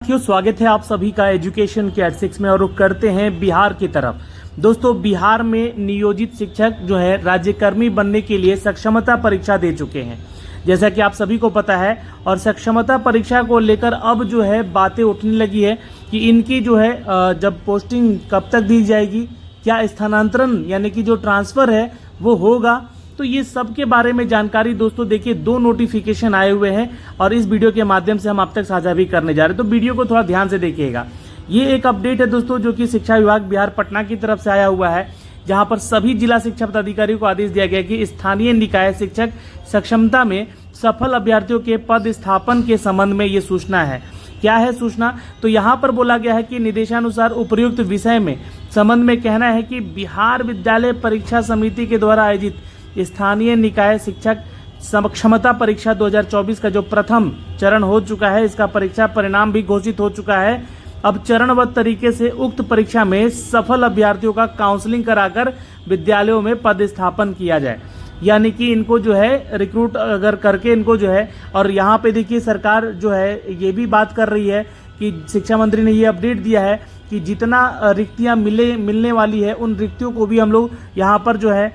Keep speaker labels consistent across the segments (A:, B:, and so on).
A: साथियों, स्वागत है आप सभी का एजुकेशन के एट 6 में। और रुख करते हैं बिहार की तरफ। दोस्तों, बिहार में नियोजित शिक्षक जो है राज्यकर्मी बनने के लिए सक्षमता परीक्षा दे चुके हैं, जैसा कि आप सभी को पता है। और सक्षमता परीक्षा को लेकर अब जो है बातें उठने लगी है कि इनकी जो है जब पोस्टिंग कब तक दी जाएगी, क्या स्थानांतरण यानी कि जो ट्रांसफर है वो होगा। तो ये सब के बारे में जानकारी दोस्तों देखिए, 2 नोटिफिकेशन आए हुए हैं और इस वीडियो के माध्यम से हम आप तक साझा भी करने जा रहे हैं। तो वीडियो को थोड़ा ध्यान से देखिएगा। ये एक अपडेट है दोस्तों जो कि शिक्षा विभाग बिहार पटना की तरफ से आया हुआ है, जहां पर सभी जिला शिक्षा पदाधिकारियों को आदेश दिया गया कि स्थानीय निकाय शिक्षक सक्षमता में सफल अभ्यर्थियों के पद स्थापन के संबंध में ये सूचना है। क्या है सूचना? तो यहाँ पर बोला गया है कि निर्देशानुसार उपर्युक्त विषय में संबंध में कहना है कि बिहार विद्यालय परीक्षा समिति के द्वारा आयोजित स्थानीय निकाय शिक्षक सक्षमता परीक्षा 2024 का जो प्रथम चरण हो चुका है, इसका परीक्षा परिणाम भी घोषित हो चुका है। अब चरणबद्ध तरीके से उक्त परीक्षा में सफल अभ्यर्थियों का काउंसलिंग कराकर विद्यालयों में पदस्थापन किया जाए, यानी कि इनको जो है रिक्रूट अगर करके इनको जो है। और यहाँ पे देखिए सरकार जो है ये भी बात कर रही है कि शिक्षा मंत्री ने ये अपडेट दिया है कि जितना रिक्तियाँ मिलने वाली है उन रिक्तियों को भी हम लोग यहाँ पर जो है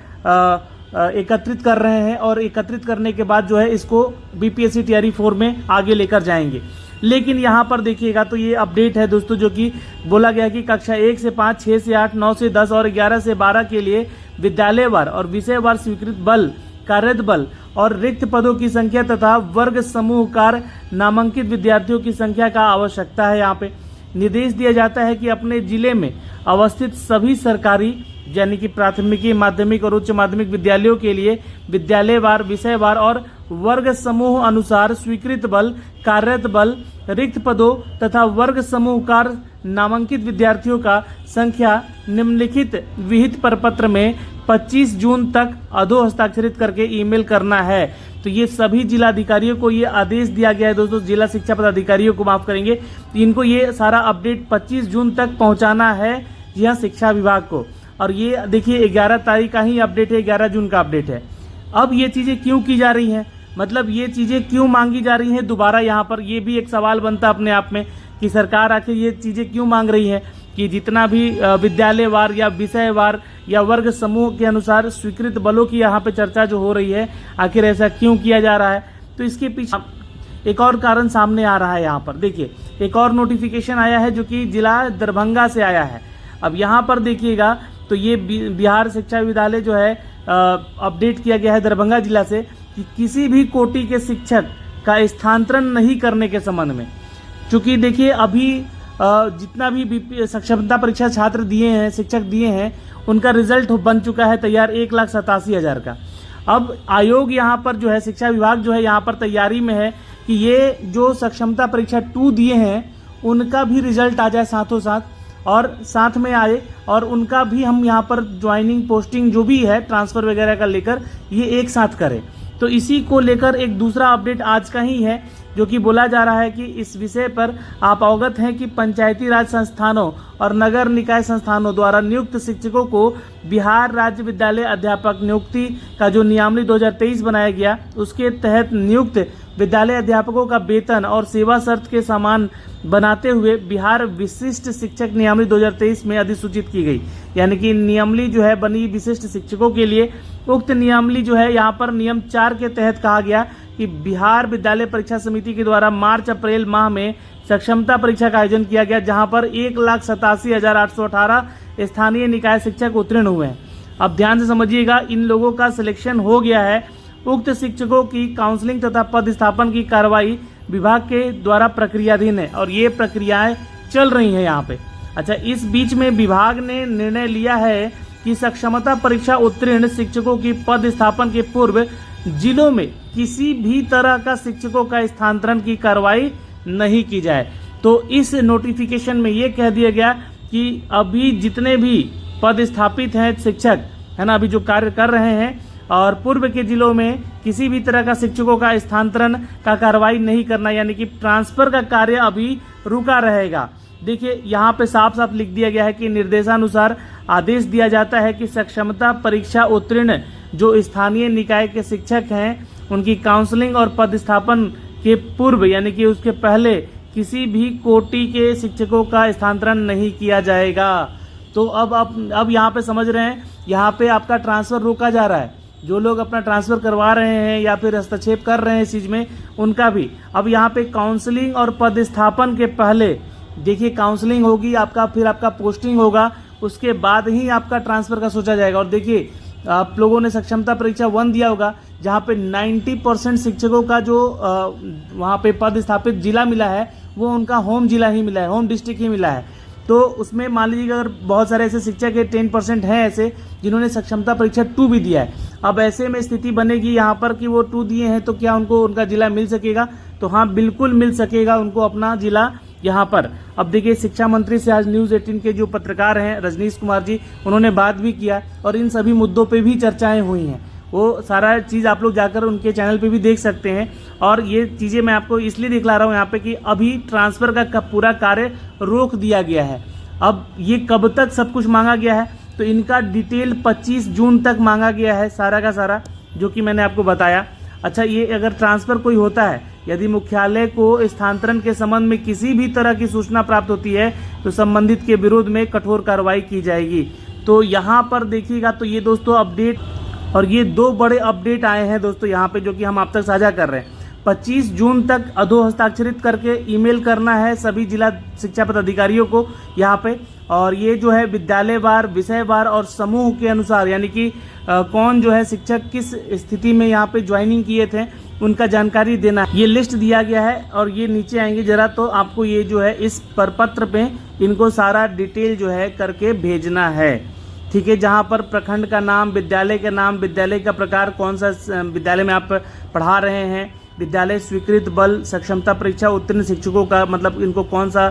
A: एकत्रित कर रहे हैं और एकत्रित करने के बाद जो है इसको बीपीएससी टीआरई 4 में आगे लेकर जाएंगे। लेकिन यहाँ पर देखिएगा तो ये अपडेट है दोस्तों जो कि बोला गया कि कक्षा 1 से 5, 6 से 8, 9 से 10 और 11 से 12 के लिए विद्यालयवार और विषयवार स्वीकृत बल, कार्यरत बल और रिक्त पदों की संख्या तथा वर्ग समूहकार नामांकित विद्यार्थियों की संख्या का आवश्यकता है। यहाँ पे निर्देश दिया जाता है कि अपने जिले में अवस्थित सभी सरकारी यानी कि प्राथमिक, माध्यमिक और उच्च माध्यमिक विद्यालयों के लिए विद्यालयवार, विषयवार और वर्ग समूह अनुसार स्वीकृत बल, कार्यरत बल, रिक्त पदों तथा वर्ग समूहकार नामांकित विद्यार्थियों का संख्या निम्नलिखित विहित प्रपत्र में 25 जून तक अधो हस्ताक्षरित करके ईमेल करना है। तो ये सभी जिलाधिकारियों को ये आदेश दिया गया है दोस्तों, जिला शिक्षा पदाधिकारियों को माफ करेंगे, इनको ये सारा अपडेट 25 जून तक पहुंचाना है जी हाँ शिक्षा विभाग को। और ये देखिए 11 तारीख का ही अपडेट है, 11 जून का अपडेट है। अब ये चीज़ें क्यों की जा रही हैं, मतलब ये चीज़ें क्यों मांगी जा रही हैं दोबारा, यहाँ पर ये भी एक सवाल बनता अपने आप में कि सरकार आखिर ये चीज़ें क्यों मांग रही है कि जितना भी विद्यालयवार या विषयवार या वर्ग समूह के अनुसार स्वीकृत बलों की यहाँ पे चर्चा जो हो रही है, आखिर ऐसा क्यों किया जा रहा है। तो इसके पीछे एक और कारण सामने आ रहा है। यहाँ पर देखिए एक और नोटिफिकेशन आया है जो कि जिला दरभंगा से आया है। अब यहाँ पर देखिएगा तो ये बिहार शिक्षा विद्यालय जो है अपडेट किया गया है दरभंगा जिला से कि किसी भी कोटि के शिक्षक का स्थानांतरण नहीं करने के संबंध में। चूंकि देखिए अभी जितना भी सक्षमता परीक्षा छात्र दिए हैं, शिक्षक दिए हैं, उनका रिजल्ट बन चुका है तैयार 1,87,000 का। अब आयोग यहाँ पर जो है शिक्षा विभाग जो है यहाँ पर तैयारी में है कि ये जो सक्षमता परीक्षा 2 दिए हैं उनका भी रिजल्ट आ जाए साथों साथ और साथ में आए और उनका भी हम यहाँ पर ज्वाइनिंग, पोस्टिंग जो भी है ट्रांसफ़र वगैरह का लेकर ये एक साथ करें। तो इसी को लेकर एक दूसरा अपडेट आज का ही है जो कि बोला जा रहा है कि इस विषय पर आप अवगत हैं कि पंचायती राज संस्थानों और नगर निकाय संस्थानों द्वारा नियुक्त शिक्षकों को बिहार राज्य विद्यालय अध्यापक नियुक्ति का जो नियमावली 2023 बनाया गया, उसके तहत नियुक्त विद्यालय अध्यापकों का वेतन और सेवा शर्त के समान बनाते हुए बिहार विशिष्ट शिक्षक नियमावली 2023 में अधिसूचित की गई। यानी कि नियमावली जो है बनी विशिष्ट शिक्षकों के लिए। उक्त नियमावली जो है यहाँ पर नियम 4 के तहत कहा गया कि बिहार विद्यालय परीक्षा समिति के द्वारा मार्च अप्रैल माह में सक्षमता परीक्षा का आयोजन किया गया, जहां पर 1,87,818 स्थानीय निकाय शिक्षक उत्तीर्ण हुए हैं। अब ध्यान से समझिएगा, इन लोगों का सिलेक्शन हो गया है। उक्त शिक्षकों की काउंसलिंग तथा पदस्थापन की कार्रवाई विभाग के द्वारा प्रक्रियाधीन है और ये प्रक्रियाएं चल रही हैं यहाँ पे। अच्छा, इस बीच में विभाग ने निर्णय लिया है कि सक्षमता परीक्षा उत्तीर्ण शिक्षकों की पदस्थापन के पूर्व जिलों में किसी भी तरह का शिक्षकों का स्थानांतरण की कार्रवाई नहीं की जाए। तो इस नोटिफिकेशन में ये कह दिया गया कि अभी जितने भी पद स्थापित हैं शिक्षक है ना, अभी जो कार्य कर रहे हैं और पूर्व के जिलों में किसी भी तरह का शिक्षकों का स्थानांतरण का कार्रवाई नहीं करना, यानी कि ट्रांसफर का कार्य अभी रुका रहेगा। देखिए यहाँ पे साफ साफ लिख दिया गया है कि निर्देशानुसार आदेश दिया जाता है कि सक्षमता परीक्षा उत्तीर्ण जो स्थानीय निकाय के शिक्षक हैं उनकी काउंसलिंग और पदस्थापन के पूर्व यानी कि उसके पहले किसी भी कोटि के शिक्षकों का स्थानांतरण नहीं किया जाएगा। तो अब यहाँ पे समझ रहे हैं, यहाँ पे आपका ट्रांसफ़र रोका जा रहा है। जो लोग अपना ट्रांसफ़र करवा रहे हैं या फिर हस्तक्षेप कर रहे हैं इस चीज़ में, उनका भी अब यहाँ पे काउंसलिंग और पदस्थापन के पहले देखिए काउंसलिंग होगी आपका, फिर आपका पोस्टिंग होगा, उसके बाद ही आपका ट्रांसफ़र का सोचा जाएगा। और देखिए आप लोगों ने सक्षमता परीक्षा 1 दिया होगा, जहाँ पे 90% शिक्षकों का जो वहाँ पे पद स्थापित जिला मिला है वो उनका होम जिला ही मिला है, होम डिस्ट्रिक्ट ही मिला है। तो उसमें मान लीजिए अगर बहुत सारे ऐसे शिक्षक के 10% हैं ऐसे जिन्होंने सक्षमता परीक्षा 2 भी दिया है। अब ऐसे में स्थिति बनेगी यहाँ पर कि वो 2 दिए हैं तो क्या उनको उनका जिला मिल सकेगा? तो हाँ, बिल्कुल मिल सकेगा उनको अपना जिला यहाँ पर। अब देखिए शिक्षा मंत्री से आज न्यूज़ 18 के जो पत्रकार हैं रजनीश कुमार जी, उन्होंने बात भी किया और इन सभी मुद्दों पे भी चर्चाएं हुई हैं। वो सारा चीज़ आप लोग जाकर उनके चैनल पे भी देख सकते हैं। और ये चीज़ें मैं आपको इसलिए दिखला रहा हूँ यहाँ पे कि अभी ट्रांसफ़र का पूरा कार्य रोक दिया गया है। अब ये कब तक सब कुछ मांगा गया है, तो इनका डिटेल 25 जून तक मांगा गया है सारा का सारा, जो कि मैंने आपको बताया। अच्छा, ये अगर ट्रांसफ़र कोई होता है, यदि मुख्यालय को स्थानांतरण के संबंध में किसी भी तरह की सूचना प्राप्त होती है तो संबंधित के विरोध में कठोर कार्रवाई की जाएगी। तो यहाँ पर देखिएगा, तो ये दोस्तों अपडेट, और ये 2 बड़े अपडेट आए हैं दोस्तों यहाँ पे जो कि हम आप तक साझा कर रहे हैं। 25 जून तक अधो हस्ताक्षरित करके ईमेल करना है सभी जिला शिक्षा पदाधिकारियों को यहाँ पे। और ये जो है विद्यालयवार, विषयवार और समूह के अनुसार, यानी कि कौन जो है शिक्षक किस स्थिति में यहाँ पे ज्वाइनिंग किए थे उनका जानकारी देना, ये लिस्ट दिया गया है। और ये नीचे आएंगे जरा तो आपको ये जो है इस प्रपत्र पे इनको सारा डिटेल जो है करके भेजना है, ठीक है। जहाँ पर प्रखंड का नाम, विद्यालय का नाम, विद्यालय का प्रकार, कौन सा विद्यालय में आप पढ़ा रहे हैं, विद्यालय स्वीकृत बल, सक्षमता परीक्षा उत्तीर्ण शिक्षकों का मतलब इनको कौन सा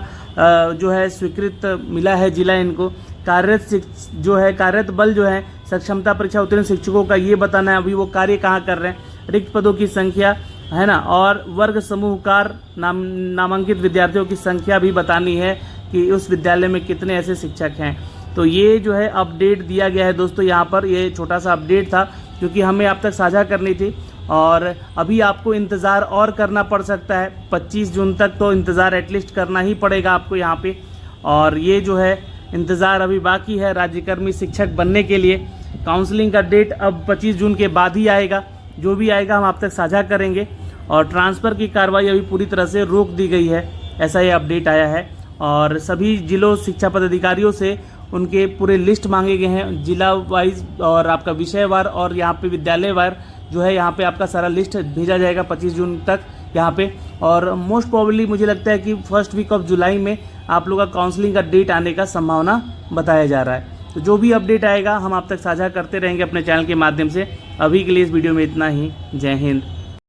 A: जो है स्वीकृत मिला है जिला, इनको कार्यरत जो है कार्यरत बल जो है सक्षमता परीक्षा उत्तीर्ण शिक्षकों का ये बताना है अभी वो कार्य कहाँ कर रहे हैं, रिक्त पदों की संख्या है ना, और वर्ग समूहकार नामांकित विद्यार्थियों की संख्या भी बतानी है कि उस विद्यालय में कितने ऐसे शिक्षक हैं। तो ये जो है अपडेट दिया गया है दोस्तों यहाँ पर। ये छोटा सा अपडेट था जो कि हमें आप तक साझा करनी थी, और अभी आपको इंतज़ार और करना पड़ सकता है 25 जून तक, तो इंतज़ार एटलीस्ट करना ही पड़ेगा आपको यहाँ पे। और ये जो है इंतज़ार अभी बाकी है राज्यकर्मी शिक्षक बनने के लिए। काउंसलिंग का डेट अब 25 जून के बाद ही आएगा, जो भी आएगा हम आप तक साझा करेंगे। और ट्रांसफ़र की कार्रवाई अभी पूरी तरह से रोक दी गई है, ऐसा ये अपडेट आया है। और सभी जिलों शिक्षा पदाधिकारियों से उनके पूरे लिस्ट मांगे गए हैं जिला वाइज, और आपका विषयवार और यहाँ पे विद्यालयवार जो है यहाँ पे आपका सारा लिस्ट भेजा जाएगा 25 जून तक यहाँ पे। और मोस्ट प्रोबेबली मुझे लगता है कि फर्स्ट वीक ऑफ जुलाई में आप लोग का काउंसलिंग का डेट आने का संभावना बताया जा रहा है। तो जो भी अपडेट आएगा हम आप तक साझा करते रहेंगे अपने चैनल के माध्यम से। अभी के लिए इस वीडियो में इतना ही। जय हिंद।